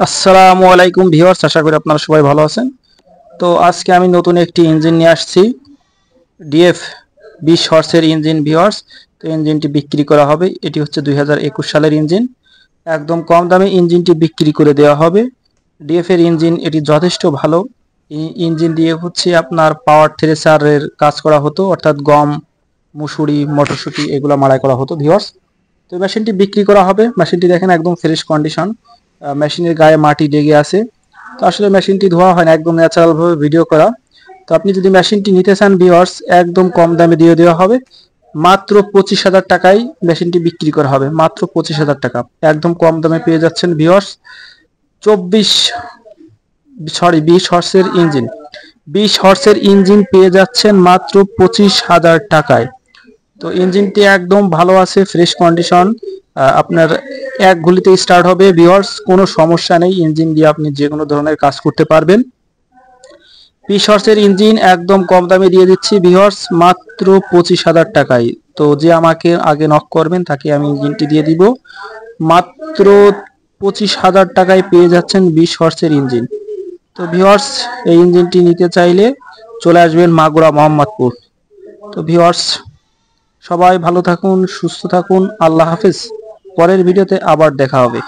আসসালামু আলাইকুম ভিউয়ার্স, আশা করি আপনারা সবাই ভালো আছেন। তো আজকে আমি নতুন একটি ইঞ্জিন নিয়ে আসছি, ডিএফ 20 হর্সের ইঞ্জিন ভিউয়ার্স। তো ইঞ্জিনটি বিক্রি করা হবে। এটি হচ্ছে 2021 সালের ইঞ্জিন। একদম কম দামে ইঞ্জিনটি বিক্রি করে দেওয়া হবে। ডিএফ এর ইঞ্জিন এটি যথেষ্ট ভালো। ইঞ্জিন দিয়ে হচ্ছে আপনার পাওয়ার থ্রেসারের কাজ করা হতো, অর্থাৎ গম, মুসুরি, মটরশুঁটি এগুলো মাড়াই করা হতো ভিউয়ার্স। তো মেশিনটি বিক্রি করা হবে। মেশিনটি দেখেন একদম ফ্রেশ কন্ডিশন, মেশিনের গায়ে মাটি লেগে আছে। তো আসলে মেশিনটি ধোয়া হয় না, একদম ন্যাচারাল ভাবে ভিডিও করা। তো আপনি যদি মেশিনটি নিতে চান ভিউয়ার্স, একদম কম দামে দিয়ে দেওয়া হবে। মাত্র 25,000 টাকায় মেশিনটি বিক্রি করা হবে, মাত্র 25,000 টাকা। একদম কম দামে পেয়ে যাচ্ছেন ভিউয়ার্স। 20 হর্সের ইঞ্জিন, 20 হর্সের ইঞ্জিন পেয়ে যাচ্ছেন মাত্র 25,000 টাকায়। তো ইঞ্জিনটি একদম ভালো আছে, ফ্রেশ কন্ডিশন। আপনার এক গুলিতে স্টার্ট হবে ভিউয়ার্স, কোনো সমস্যা নেই। ইঞ্জিন দিয়ে আপনি যে কোনো ধরনের কাজ করতে পারবেন। 20 হর্সের ইঞ্জিন একদম কম দামে দিয়ে দিচ্ছি ভিউয়ার্স, মাত্র 25,000 টাকায়। তো যে আমাকে আগে নক করবেন তাকে আমি ইঞ্জিনটি দিয়ে দিব। মাত্র 25,000 টাকায় পেয়ে যাচ্ছেন 20 হর্সের ইঞ্জিন। তো ভিউয়ার্স, এই ইঞ্জিনটি নিতে চাইলে চলে আসবেন মাগুরা মোহাম্মদপুর। তো ভিউয়ার্স, সবাই ভালো থাকুন, সুস্থ থাকুন, আল্লাহ হাফেজ। পরের ভিডিওতে আবার দেখা হবে।